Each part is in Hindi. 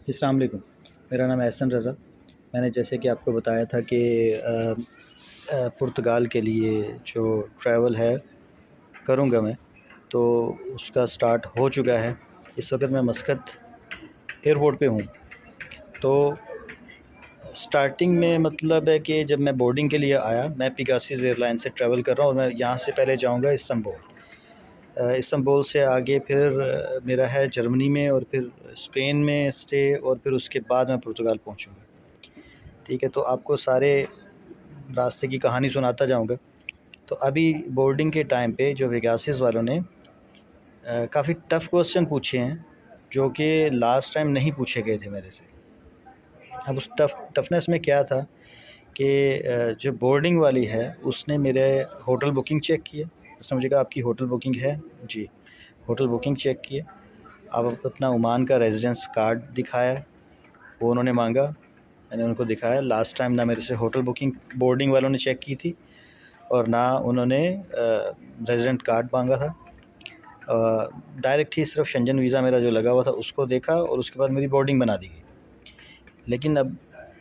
अस्सलाम वालेकुम। मेरा नाम है एहसन रज़ा। मैंने जैसे कि आपको बताया था कि पुर्तगाल के लिए जो ट्रैवल है करूँगा मैं, तो उसका स्टार्ट हो चुका है। इस वक्त मैं मस्कत एयरपोर्ट पे हूँ। तो स्टार्टिंग में मतलब है कि जब मैं बोर्डिंग के लिए आया, मैं पेगासस एयरलाइन से ट्रैवल कर रहा हूँ और मैं यहाँ से पहले जाऊँगा इस्तांबुल। इस्तांबुल से आगे फिर मेरा है जर्मनी में और फिर स्पेन में स्टे और फिर उसके बाद मैं पुर्तगाल पहुँचूँगा। ठीक है, तो आपको सारे रास्ते की कहानी सुनाता जाऊँगा। तो अभी बोर्डिंग के टाइम पे जो पेगासस वालों ने काफ़ी टफ़ क्वेश्चन पूछे हैं, जो कि लास्ट टाइम नहीं पूछे गए थे मेरे से। अब उस टफनेस में क्या था कि जो बोर्डिंग वाली है उसने मेरे होटल बुकिंग चेक किया। उसने मुझे कहा आपकी होटल बुकिंग है जी, होटल बुकिंग चेक किया। अब अपना ओमान का रेजिडेंस कार्ड दिखाया, वो उन्होंने मांगा, मैंने उनको दिखाया। लास्ट टाइम ना मेरे से होटल बुकिंग बोर्डिंग वालों ने चेक की थी और ना उन्होंने रेजिडेंट कार्ड मांगा था। डायरेक्ट ही सिर्फ शेंजन वीज़ा मेरा जो लगा हुआ था उसको देखा और उसके बाद मेरी बोर्डिंग बना दी गई। लेकिन अब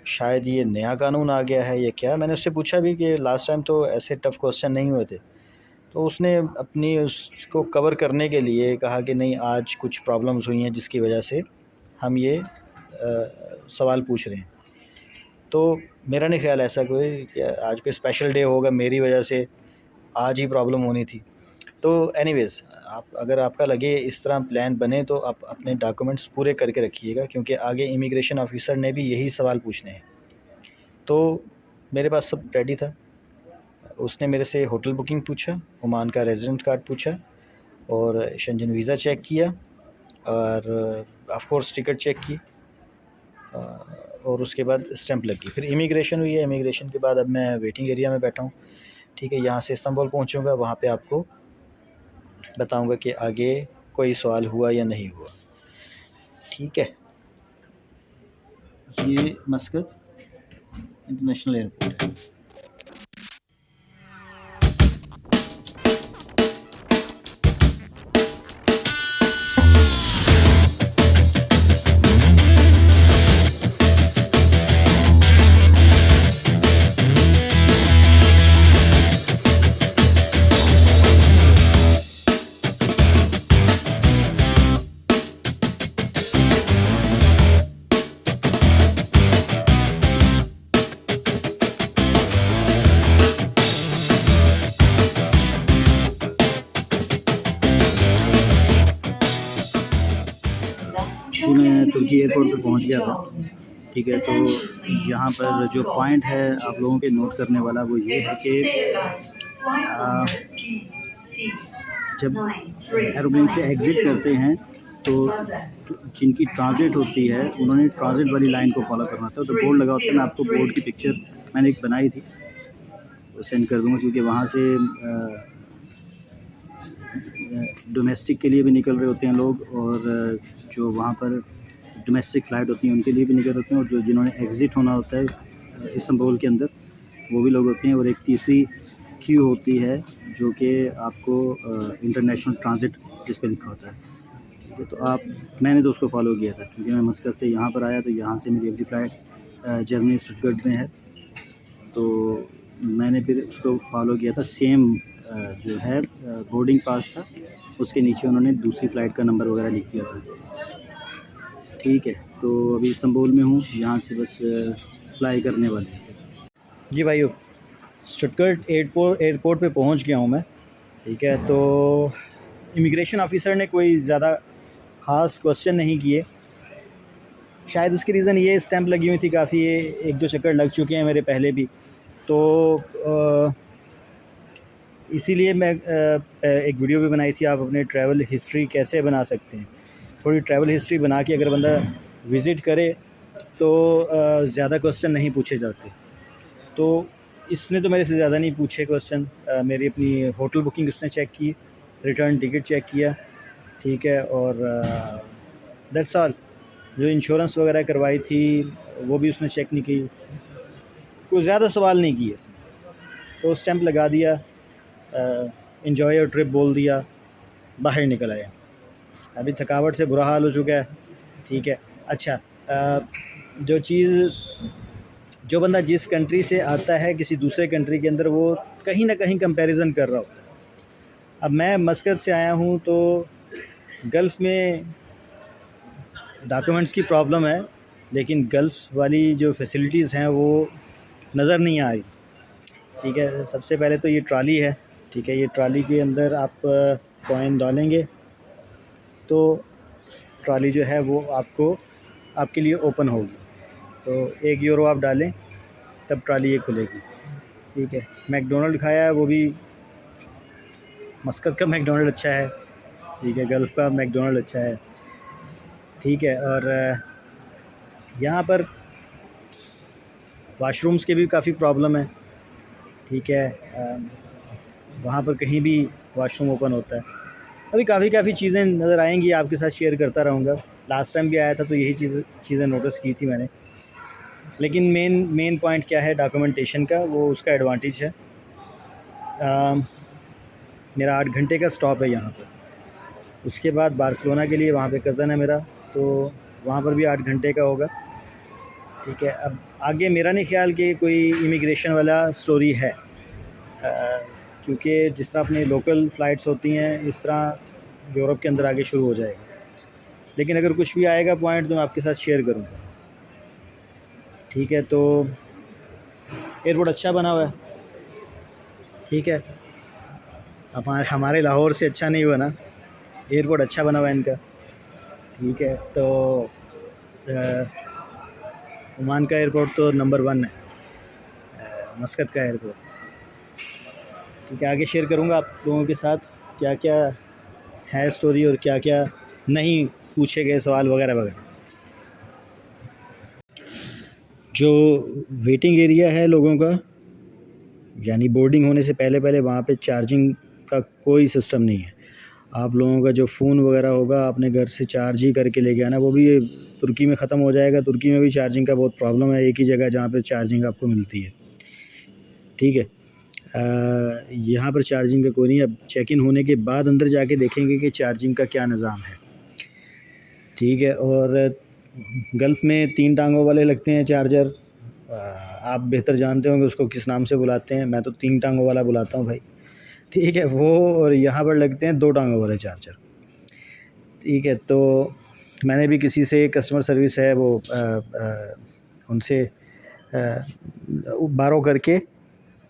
शायद ये नया कानून आ गया है या क्या, मैंने उससे पूछा भी कि लास्ट टाइम तो ऐसे टफ़ क्वेश्चन नहीं हुए थे। तो उसने अपनी उसको कवर करने के लिए कहा कि नहीं, आज कुछ प्रॉब्लम्स हुई हैं जिसकी वजह से हम ये सवाल पूछ रहे हैं। तो मेरा नहीं ख्याल ऐसा कोई कि आज कोई स्पेशल डे होगा मेरी वजह से आज ही प्रॉब्लम होनी थी। तो एनीवेज़, आप अगर आपका लगे इस तरह प्लान बने तो आप अपने डॉक्यूमेंट्स पूरे करके रखिएगा, क्योंकि आगे इमिग्रेशन ऑफिसर ने भी यही सवाल पूछने हैं। तो मेरे पास सब रेडी था। उसने मेरे से होटल बुकिंग पूछा, ओमान का रेजिडेंट कार्ड पूछा और शेंजन वीज़ा चेक किया और ऑफ कोर्स टिकट चेक की और उसके बाद स्टैंप लगी। फिर इमिग्रेशन हुई है। इमिग्रेशन के बाद अब मैं वेटिंग एरिया में बैठा हूँ। ठीक है, यहाँ से इस्तांबुल पहुँचूँगा, वहाँ पे आपको बताऊँगा कि आगे कोई सवाल हुआ या नहीं हुआ। ठीक है, ये मस्कत इंटरनेशनल एयरपोर्ट है। जी, मैं तुर्की एयरपोर्ट पे पहुंच गया था। ठीक है, तो यहाँ पर जो पॉइंट है आप लोगों के नोट करने वाला वो ये है कि जब एरोप्लेन से एग्ज़िट करते हैं तो जिनकी ट्रांज़िट होती है उन्होंने ट्रांज़िट वाली लाइन को फॉलो करना था। तो बोर्ड लगा होता है, मैं आपको बोर्ड की पिक्चर मैंने एक बनाई थी, वो सेंड कर दूँगा, क्योंकि वहाँ से डोमेस्टिक के लिए भी निकल रहे होते हैं लोग और जो वहाँ पर डोमेस्टिक फ़्लाइट होती हैं उनके लिए भी निकल होते हैं, और जो जिन्होंने एग्ज़िट होना होता है इस्तांबुल के अंदर वो भी लोग होते हैं। और एक तीसरी क्यू होती है जो कि आपको इंटरनेशनल ट्रांज़िट जिस पे लिखा होता है। ठीक है, तो मैंने तो उसको फॉलो किया था, क्योंकि मैं मस्कत से यहाँ पर आया तो यहाँ से मेरी अगली फ़्लाइट जर्मनी स्टुटगर्ट में है, तो मैंने फिर उसको फॉलो किया था। सेम जो है बोर्डिंग पास था, उसके नीचे उन्होंने दूसरी फ़्लाइट का नंबर वगैरह लिख दिया था। ठीक है, तो अभी इस्तांबुल में हूँ, यहाँ से बस फ्लाई करने वाले हैं। जी भाइयों, स्टुटगर्ट एयरपोर्ट पे पहुँच गया हूँ मैं। ठीक है, तो इमिग्रेशन ऑफिसर ने कोई ज़्यादा ख़ास क्वेश्चन नहीं किए। शायद उसकी रीज़न ये स्टैंप लगी हुई थी काफ़ी, एक दो चक्कर लग चुके हैं मेरे पहले भी, तो इसीलिए मैं एक वीडियो भी बनाई थी, आप अपने ट्रैवल हिस्ट्री कैसे बना सकते हैं। थोड़ी ट्रैवल हिस्ट्री बना के अगर बंदा विज़िट करे तो ज़्यादा क्वेश्चन नहीं पूछे जाते। तो इसने तो मेरे से ज़्यादा नहीं पूछे क्वेश्चन। मेरी अपनी होटल बुकिंग उसने चेक की, रिटर्न टिकट चेक किया, ठीक है, और दैट्स ऑल। जो इंश्योरेंस वगैरह करवाई थी वो भी उसने चेक नहीं की, कोई ज़्यादा सवाल नहीं किए इसने। तो स्टैंप लगा दिया, एंजॉय योर ट्रिप बोल दिया, बाहर निकल आया। अभी थकावट से बुरा हाल हो चुका है। ठीक है, अच्छा, जो चीज़ जो बंदा जिस कंट्री से आता है किसी दूसरे कंट्री के अंदर, वो कहीं ना कहीं कंपैरिजन कर रहा होता है। अब मैं मस्कत से आया हूँ तो गल्फ़ में डॉक्यूमेंट्स की प्रॉब्लम है, लेकिन गल्फ़ वाली जो फैसिलिटीज़ हैं वो नज़र नहीं आ रही। ठीक है, सबसे पहले तो ये ट्रॉली है। ठीक है, ये ट्रॉली के अंदर आप कॉइन डालेंगे तो ट्रॉली जो है वो आपके लिए ओपन होगी। तो 1 यूरो आप डालें तब ट्रॉली ये खुलेगी। ठीक है, मैकडोनल्ड खाया है, वो भी मस्कत का मैकडोनल्ड अच्छा है। ठीक है, गल्फ़ का मैकडोनल्ड अच्छा है। ठीक है, और यहाँ पर वाशरूम्स के भी काफ़ी प्रॉब्लम है। ठीक है, वहाँ पर कहीं भी वाशरूम ओपन होता है। अभी काफ़ी चीज़ें नज़र आएंगी, आपके साथ शेयर करता रहूँगा। लास्ट टाइम भी आया था तो यही चीज़ें नोटिस की थी मैंने। लेकिन मेन पॉइंट क्या है डॉक्यूमेंटेशन का, वो उसका एडवांटेज है। मेरा 8 घंटे का स्टॉप है यहाँ पर। उसके बाद बार्सिलोना के लिए, वहाँ पे कज़न है मेरा, तो वहाँ पर भी 8 घंटे का होगा। ठीक है, अब आगे मेरा नहीं ख्याल कि कोई इमिग्रेशन वाला स्टोरी है, क्योंकि जिस तरह अपनी लोकल फ़्लाइट्स होती हैं इस तरह यूरोप के अंदर आगे शुरू हो जाएगा। लेकिन अगर कुछ भी आएगा पॉइंट तो मैं आपके साथ शेयर करूँगा। ठीक है, तो एयरपोर्ट अच्छा बना हुआ है। ठीक है, हमारे लाहौर से अच्छा नहीं बना, एयरपोर्ट अच्छा बना हुआ है इनका। ठीक है, तो ओमान का एयरपोर्ट तो नंबर 1 है, मस्कत का एयरपोर्ट। ठीक है, आगे शेयर करूँगा आप लोगों के साथ क्या क्या है स्टोरी और क्या क्या नहीं पूछे गए सवाल वगैरह वगैरह। जो वेटिंग एरिया है लोगों का, यानी बोर्डिंग होने से पहले पहले वहाँ पे चार्जिंग का कोई सिस्टम नहीं है। आप लोगों का जो फ़ोन वगैरह होगा अपने घर से चार्ज ही करके लेके आना, वो भी तुर्की में ख़त्म हो जाएगा। तुर्की में भी चार्जिंग का बहुत प्रॉब्लम है, एक ही जगह जहाँ पे चार्जिंग आपको मिलती है। ठीक है, यहाँ पर चार्जिंग का कोई नहीं। अब चेक इन होने के बाद अंदर जाके देखेंगे कि चार्जिंग का क्या निज़ाम है। ठीक है, और गल्फ़ में 3 टांगों वाले लगते हैं चार्जर, आप बेहतर जानते होंगे उसको किस नाम से बुलाते हैं। मैं तो 3 टांगों वाला बुलाता हूँ भाई। ठीक है, वो और यहाँ पर लगते हैं 2 टांगों वाले चार्जर। ठीक है, तो मैंने भी किसी से कस्टमर सर्विस है वो उनसे बारो करके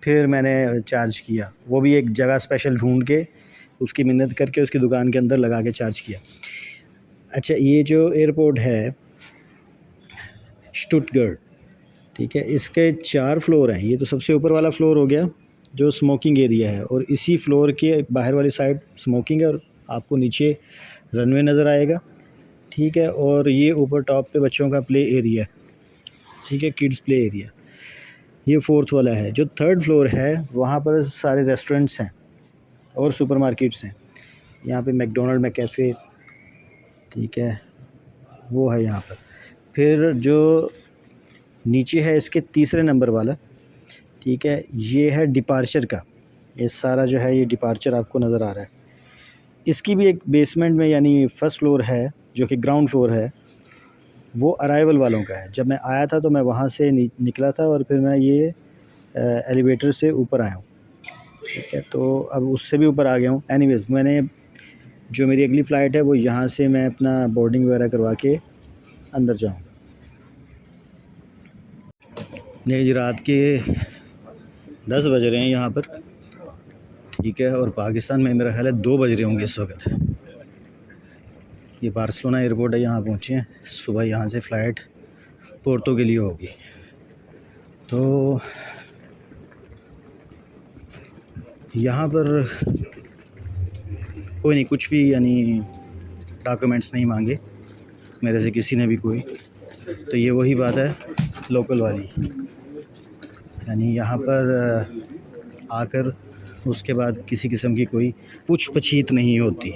फिर मैंने चार्ज किया, वो भी एक जगह स्पेशल ढूंढ के उसकी मिन्नत करके उसकी दुकान के अंदर लगा के चार्ज किया। अच्छा, ये जो एयरपोर्ट है स्टुटगर्ट, ठीक है, इसके 4 फ्लोर हैं। ये तो सबसे ऊपर वाला फ्लोर हो गया जो स्मोकिंग एरिया है, और इसी फ्लोर के बाहर वाली साइड स्मोकिंग है, और आपको नीचे रनवे नज़र आएगा। ठीक है, और ये ऊपर टॉप पे बच्चों का प्ले एरिया। ठीक है, किड्स प्ले एरिया। ये 4th वाला है। जो 3rd फ्लोर है वहाँ पर सारे रेस्टोरेंट्स हैं और सुपरमार्केट्स हैं। यहाँ पे मैकडोनल्ड में कैफ़े, ठीक है, वो है यहाँ पर। फिर जो नीचे है इसके तीसरे नंबर वाला, ठीक है, ये है डिपार्चर का। ये सारा जो है ये डिपार्चर आपको नज़र आ रहा है। इसकी भी एक बेसमेंट में यानी फर्स्ट फ्लोर है जो कि ग्राउंड फ्लोर है, वो अराइवल वालों का है। जब मैं आया था तो मैं वहाँ से निकला था और फिर मैं ये एलिवेटर से ऊपर आया हूँ। ठीक है, तो अब उससे भी ऊपर आ गया हूँ। एनीवेज़, मैंने जो मेरी अगली फ़्लाइट है वो यहाँ से मैं अपना बोर्डिंग वगैरह करवा के अंदर जाऊँगा। नहीं जी, रात के 10 बज रहे हैं यहाँ पर। ठीक है, और पाकिस्तान में मेरा ख्याल है 2 बज रहे होंगे इस वक्त। ये बार्सिलोना एयरपोर्ट है, यहाँ पहुँचे हैं। सुबह यहाँ से फ़्लाइट पोर्तो के लिए होगी। तो यहाँ पर कोई नहीं, कुछ भी यानी डॉक्यूमेंट्स नहीं मांगे मेरे से किसी ने भी कोई। तो ये वही बात है लोकल वाली, यानी यहाँ पर आकर उसके बाद किसी किस्म की कोई पूछ पछीत नहीं होती।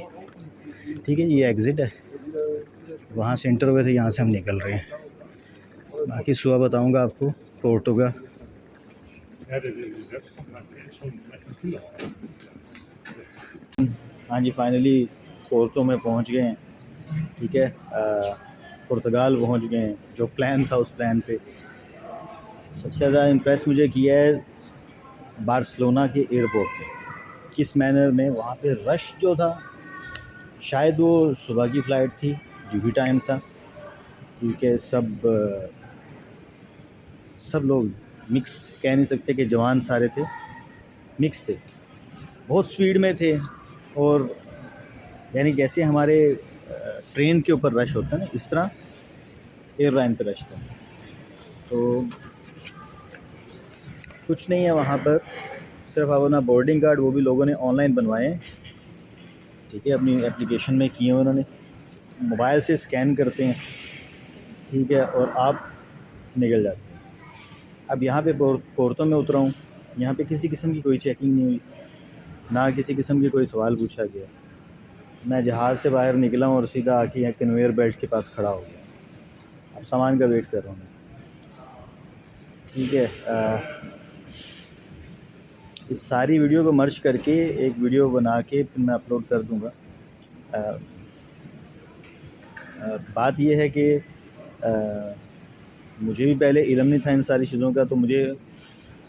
ठीक है, ये एग्ज़िट है, वहाँ से एंटर हुए थे, यहाँ से हम निकल रहे हैं। बाकी सुबह बताऊँगा आपको पोर्टो का। हाँ जी, फाइनली पोर्टो में पहुँच गए हैं। ठीक है, पुर्तगाल पहुंच गए हैं। जो प्लान था उस प्लान पे सबसे ज़्यादा इम्प्रेस मुझे किया है बार्सिलोना के एयरपोर्ट पे, किस मैनर में वहाँ पे रश जो था। शायद वो सुबह की फ़्लाइट थी, ड्यूटी टाइम था, ठीक है। सब लोग मिक्स, कह नहीं सकते कि जवान सारे थे, मिक्स थे, बहुत स्पीड में थे। और यानी जैसे हमारे ट्रेन के ऊपर रश होता है ना, इस तरह एयरलाइन पे रश था। तो कुछ नहीं है वहाँ पर, सिर्फ अपना बोर्डिंग कार्ड, वो भी लोगों ने ऑनलाइन बनवाए हैं, ठीक है, अपनी एप्लीकेशन में किए हैं उन्होंने, मोबाइल से स्कैन करते हैं, ठीक है, और आप निकल जाते हैं। अब यहाँ पे पोर्तो में उतरा हूँ, यहाँ पे किसी किस्म की कोई चेकिंग नहीं हुई, ना किसी किस्म की कोई सवाल पूछा गया। मैं जहाज़ से बाहर निकला हूँ और सीधा आके यहाँ कन्वेयर बेल्ट के पास खड़ा हो गया। अब सामान का वेट कर रहा हूँ मैं, ठीक है। इस सारी वीडियो को मर्ज करके एक वीडियो बना के फिर मैं अपलोड कर दूँगा। बात ये है कि मुझे भी पहले इल्म नहीं था इन सारी चीज़ों का, तो मुझे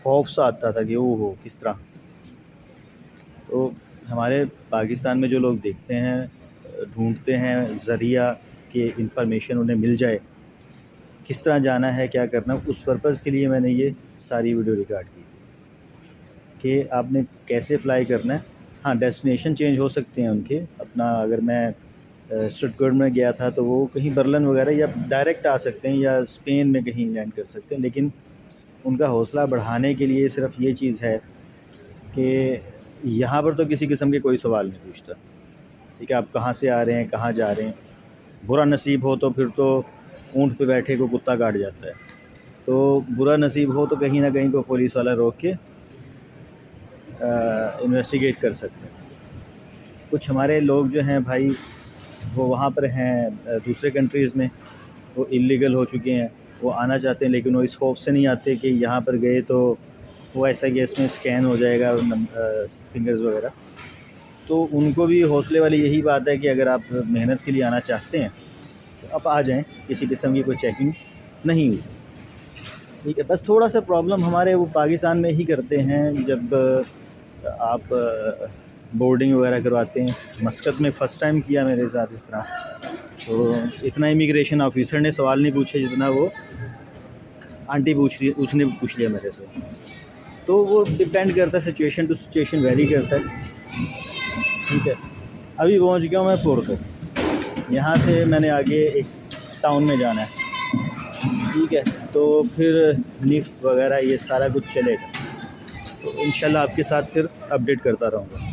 खौफ सा आता था कि वो हो किस तरह। तो हमारे पाकिस्तान में जो लोग देखते हैं, ढूंढते हैं ज़रिया कि इंफॉर्मेशन उन्हें मिल जाए, किस तरह जाना है, क्या करना, उस पर्पज़ के लिए मैंने ये सारी वीडियो रिकॉर्ड की कि आपने कैसे फ़्लाई करना है। हाँ, डेस्टिनेशन चेंज हो सकते हैं उनके अपना। अगर मैं स्टटगर्ट में गया था तो वो कहीं बर्लिन वगैरह या डायरेक्ट आ सकते हैं या स्पेन में कहीं लैंड कर सकते हैं, लेकिन उनका हौसला बढ़ाने के लिए सिर्फ ये चीज़ है कि यहाँ पर तो किसी किस्म के कोई सवाल नहीं पूछता, ठीक है। आप कहाँ से आ रहे हैं, कहाँ जा रहे हैं। बुरा नसीब हो तो फिर तो ऊँट पे बैठे को कुत्ता काट जाता है, तो बुरा नसीब हो तो कहीं ना कहीं को पुलिस वाला रोक के इन्वेस्टिगेट कर सकते हैं। कुछ हमारे लोग जो हैं भाई, वो वहाँ पर हैं दूसरे कंट्रीज़ में, वो इलीगल हो चुके हैं, वो आना चाहते हैं, लेकिन वो इस होप से नहीं आते कि यहाँ पर गए तो वो ऐसा कि इसमें स्कैन हो जाएगा फिंगर्स वगैरह। तो उनको भी हौसले वाली यही बात है कि अगर आप मेहनत के लिए आना चाहते हैं तो आप आ जाएं, किसी किस्म की कोई चेकिंग नहीं हुई, ठीक है। बस थोड़ा सा प्रॉब्लम हमारे वो पाकिस्तान में ही करते हैं, जब आप बोर्डिंग वगैरह करवाते हैं। मस्कत में फ़र्स्ट टाइम किया मेरे साथ इस तरह, तो इतना इमिग्रेशन ऑफिसर ने सवाल नहीं पूछे जितना वो आंटी पूछ रही, उसने पूछ लिया मेरे से। तो वो डिपेंड करता है, सिचुएशन टू सिचुएशन वेरी करता है, ठीक है। अभी पहुंच गया हूँ मैं पोर्तो, यहाँ से मैंने आगे एक टाउन में जाना है, ठीक है। तो फिर निफ वगैरह ये सारा कुछ चलेगा, तो इंशाल्लाह आपके साथ फिर अपडेट करता रहूँगा।